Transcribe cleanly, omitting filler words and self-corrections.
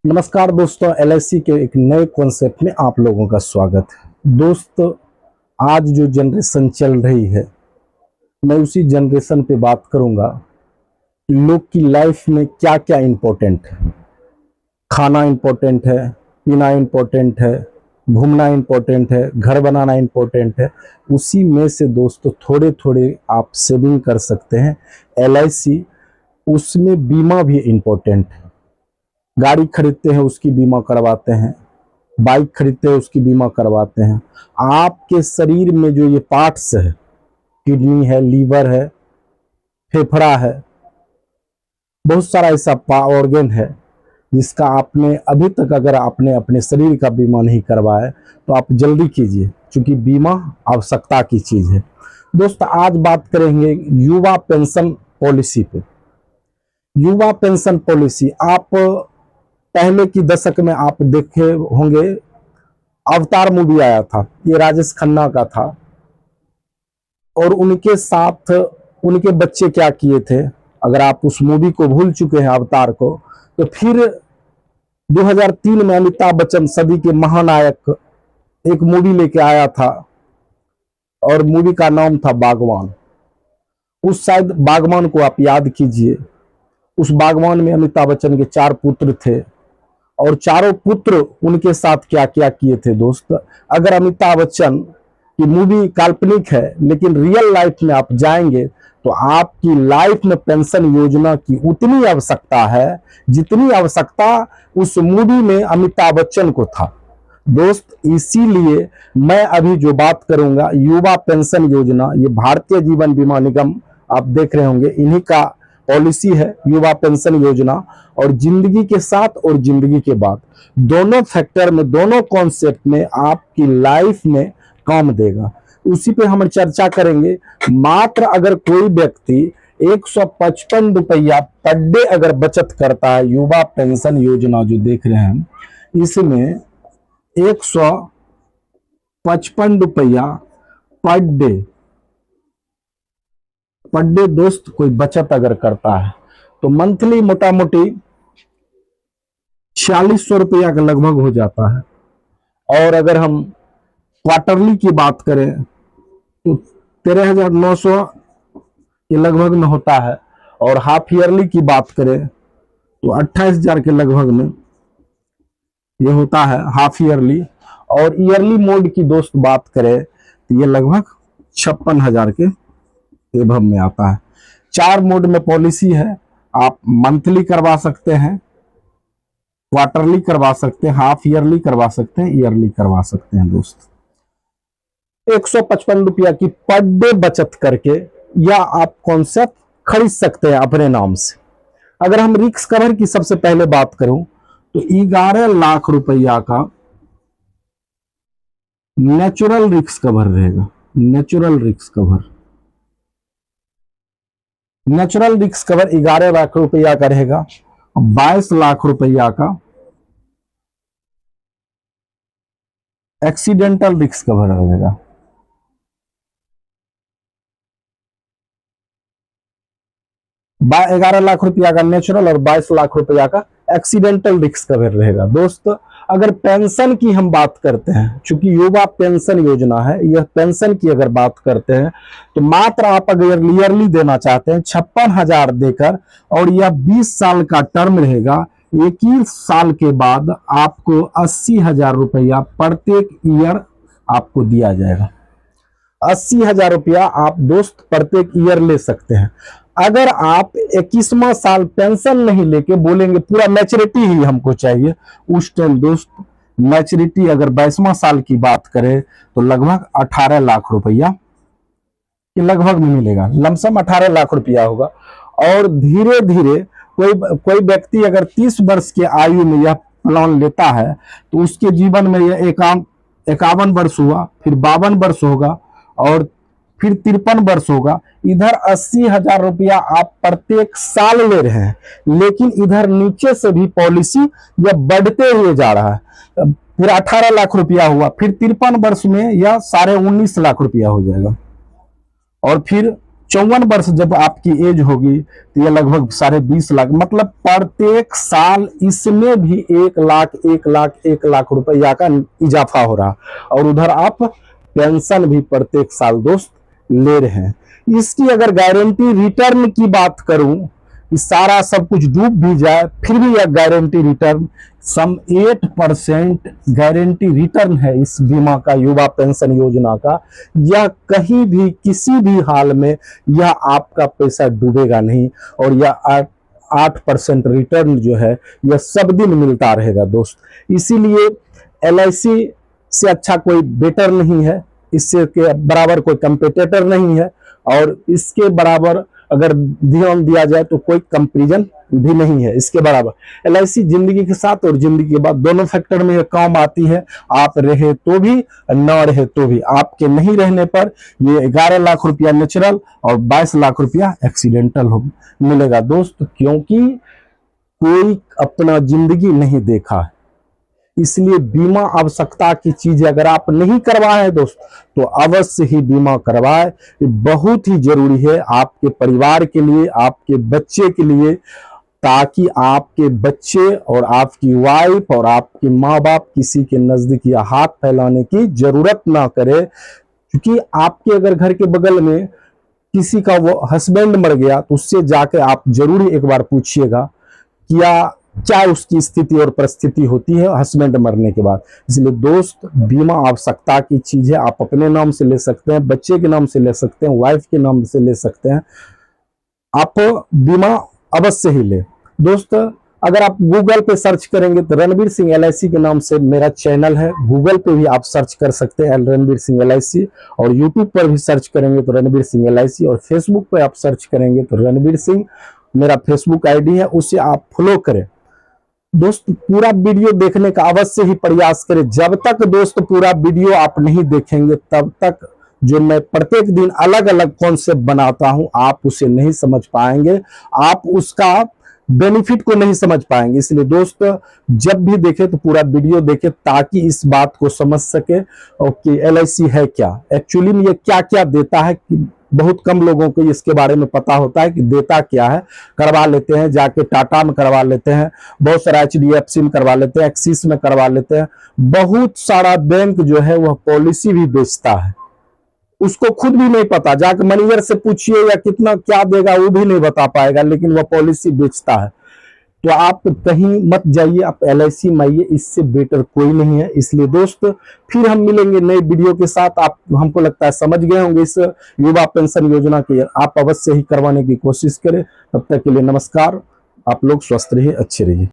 नमस्कार दोस्तों, एलआईसी के एक नए कॉन्सेप्ट में आप लोगों का स्वागत है। दोस्त, आज जो जनरेशन चल रही है, मैं उसी जनरेशन पे बात करूंगा कि लोग की लाइफ में क्या क्या इम्पोर्टेंट है। खाना इम्पोर्टेंट है, पीना इम्पोर्टेंट है, घूमना इम्पोर्टेंट है, घर बनाना इम्पोर्टेंट है। उसी में से दोस्तों थोड़े थोड़े आप सेविंग कर सकते हैं। एलआईसी, उसमें बीमा भी इम्पोर्टेंट है। गाड़ी खरीदते हैं उसकी बीमा करवाते हैं, बाइक खरीदते हैं उसकी बीमा करवाते हैं। आपके शरीर में जो ये पार्ट्स है, किडनी है, लीवर है, फेफड़ा है, बहुत सारा ऐसा ऑर्गन है जिसका आपने अभी तक अगर आपने अपने शरीर का बीमा नहीं करवाया तो आप जल्दी कीजिए, क्योंकि बीमा आवश्यकता की चीज है। दोस्त, आज बात करेंगे युवा पेंशन पॉलिसी पे। युवा पेंशन पॉलिसी, आप पहले की दशक में आप देखे होंगे, अवतार मूवी आया था, ये राजेश खन्ना का था। और उनके साथ उनके बच्चे क्या किए थे, अगर आप उस मूवी को भूल चुके हैं अवतार को, तो फिर 2003 में अमिताभ बच्चन सदी के महानायक एक मूवी लेके आया था, और मूवी का नाम था बागवान। उस शायद बागवान को आप याद कीजिए। उस बागवान में अमिताभ बच्चन के 4 पुत्र थे, और चारों पुत्र उनके साथ क्या क्या किए थे दोस्त। अगर अमिताभ बच्चन की मूवी काल्पनिक है, लेकिन रियल लाइफ में आप जाएंगे तो आपकी लाइफ में पेंशन योजना की उतनी आवश्यकता है जितनी आवश्यकता उस मूवी में अमिताभ बच्चन को था दोस्त। इसीलिए मैं अभी जो बात करूंगा, युवा पेंशन योजना, ये भारतीय जीवन बीमा निगम, आप देख रहे होंगे, इन्हीं का पॉलिसी है युवा पेंशन योजना। और जिंदगी के साथ और जिंदगी के बाद दोनों फैक्टर में, दोनों कॉन्सेप्ट में आपकी लाइफ में काम देगा। उसी पे हम चर्चा करेंगे। मात्र अगर कोई व्यक्ति 155 रुपया पर डे अगर बचत करता है, युवा पेंशन योजना जो देख रहे हैं, इसमें 155 रुपया पर डे दोस्त कोई बचत अगर करता है तो मंथली मोटा मोटी 4600 रुपया का लगभग हो जाता है। और अगर हम क्वार्टरली की बात करें तो 13,900 के लगभग में होता है। और हाफ ईयरली की बात करें तो 28,000 के लगभग में ये होता है हाफ ईयरली। और ईयरली मोड की दोस्त बात करें तो ये लगभग 56,000 के एभव में आता है। 4 मोड में पॉलिसी है। आप मंथली करवा सकते हैं, क्वार्टरली करवा सकते हैं, हाफ ईयरली करवा सकते हैं, ईयरली करवा सकते हैं दोस्त। 155 रुपया की पर डे बचत करके या आप कॉन्सेप्ट खरीद सकते हैं अपने नाम से। अगर हम रिस्क कवर की सबसे पहले बात करूं तो 11 लाख रुपया का नेचुरल रिस्क कवर रहेगा। Natural risk cover, natural risk cover 11 lakh रुपया का रहेगा। 22 लाख रुपया का एक्सीडेंटल रिस्क कवर रहेगा। ग्यारह लाख रुपया का नेचुरल और 22 लाख रुपया का एक्सीडेंटल रिस्क कवर रहेगा दोस्त। अगर पेंशन की हम बात करते हैं, चूंकि युवा पेंशन योजना है, यह पेंशन की अगर बात करते हैं तो मात्र आप अगर ईयरली देना चाहते हैं 56,000 देकर, और यह 20 साल का टर्म रहेगा। 21 साल के बाद आपको 80,000 रुपया प्रत्येक ईयर आपको दिया जाएगा। 80,000 रुपया आप दोस्त प्रत्येक ईयर ले सकते हैं। अगर आप 21वां साल पेंशन नहीं लेके बोलेंगे पूरा मैच्योरिटी ही हमको चाहिए, उस टाइम दोस्त मैच्योरिटी अगर 22वां साल की बात करें तो लगभग 18 लाख रुपया के लगभग में मिलेगा। लमसम 18 लाख रुपया होगा। और धीरे धीरे कोई व्यक्ति अगर 30 वर्ष के आयु में यह प्लान लेता है तो उसके जीवन में यह 51 वर्ष हुआ, फिर 52 वर्ष होगा, और फिर 53 वर्ष होगा। इधर 80,000 रुपया आप प्रत्येक साल ले रहे हैं, लेकिन इधर नीचे से भी पॉलिसी यह बढ़ते हुए जा रहा है। पूरा 18 लाख रुपया हुआ, फिर 53 वर्ष में यह 19.5 लाख रुपया हो जाएगा, और फिर 54 वर्ष जब आपकी एज होगी तो ये लगभग 20.5 लाख, मतलब प्रत्येक साल इसमें भी 1 लाख रुपया का इजाफा हो रहा, और उधर आप पेंशन भी प्रत्येक साल दोस्त ले रहे हैं। इसकी अगर गारंटी रिटर्न की बात करूं कि सारा सब कुछ डूब भी जाए फिर भी यह गारंटी रिटर्न सम 8% गारंटी रिटर्न है इस बीमा का, युवा पेंशन योजना का। यह कहीं भी किसी भी हाल में यह आपका पैसा डूबेगा नहीं, और यह 8% रिटर्न जो है यह सब दिन मिलता रहेगा दोस्त। इसीलिए LIC से अच्छा कोई बेटर नहीं है, इससे के बराबर कोई कंपेटेटर नहीं है, और इसके बराबर अगर ध्यान दिया जाए तो कोई कंपैरिजन भी नहीं है इसके बराबर। LIC जिंदगी के साथ और जिंदगी के बाद दोनों फैक्टर में काम आती है। आप रहे तो भी न रहे तो भी, आपके नहीं रहने पर ये 11 लाख रुपया नेचुरल और 22 लाख रुपया एक्सीडेंटल हो मिलेगा दोस्त, क्योंकि कोई अपना जिंदगी नहीं देखा है। इसलिए बीमा आवश्यकता की चीज अगर आप नहीं करवाए दोस्त तो अवश्य ही बीमा करवाए, ये बहुत ही जरूरी है आपके परिवार के लिए, आपके बच्चे के लिए, ताकि आपके बच्चे और आपकी वाइफ और आपके माँ बाप किसी के नजदीक या हाथ फैलाने की जरूरत ना करे। क्योंकि आपके अगर घर के बगल में किसी का वो हस्बैंड मर गया तो उससे जाके आप जरूर एक बार पूछिएगा क्या उसकी स्थिति और परिस्थिति होती है हस्बैंड मरने के बाद। इसलिए दोस्त बीमा आवश्यकता की चीज है, आप अपने नाम से ले सकते हैं, बच्चे के नाम से ले सकते हैं, वाइफ के नाम से ले सकते हैं, आप बीमा अवश्य ही ले दोस्त। अगर आप गूगल पे सर्च करेंगे तो रणवीर सिंह LIC के नाम से मेरा चैनल है, गूगल पे भी आप सर्च कर सकते हैं रणवीर सिंह LIC, और यूट्यूब पर भी सर्च करेंगे तो रणवीर सिंह LIC, और फेसबुक पे आप सर्च करेंगे तो रणवीर सिंह मेरा फेसबुक ID है, उसे आप फॉलो करें दोस्त। पूरा वीडियो देखने का अवश्य ही प्रयास करें। जब तक दोस्त पूरा वीडियो आप नहीं देखेंगे तब तक जो मैं प्रत्येक दिन अलग अलग कॉन्सेप्ट बनाता हूं आप उसे नहीं समझ पाएंगे, आप उसका बेनिफिट को नहीं समझ पाएंगे। इसलिए दोस्त जब भी देखें तो पूरा वीडियो देखें ताकि इस बात को समझ सके और कि LIC है क्या, एक्चुअली में ये क्या क्या देता है। कि बहुत कम लोगों को इसके बारे में पता होता है कि देता क्या है। करवा लेते हैं, जाके टाटा में करवा लेते हैं, बहुत सारा HDFC में करवा लेते हैं, एक्सिस में करवा लेते हैं, बहुत सारा बैंक जो है वह पॉलिसी भी बेचता है, उसको खुद भी नहीं पता। जाके मैनेजर से पूछिए या कितना क्या देगा वो भी नहीं बता पाएगा, लेकिन वह पॉलिसी बेचता है। तो आप कहीं मत जाइए, आप LIC में आइए, इससे बेटर कोई नहीं है। इसलिए दोस्त फिर हम मिलेंगे नए वीडियो के साथ। आप हमको लगता है समझ गए होंगे इस युवा पेंशन योजना के, आप अवश्य ही करवाने की कोशिश करें। तब तक के लिए नमस्कार, आप लोग स्वस्थ रहिए, अच्छे रहिए।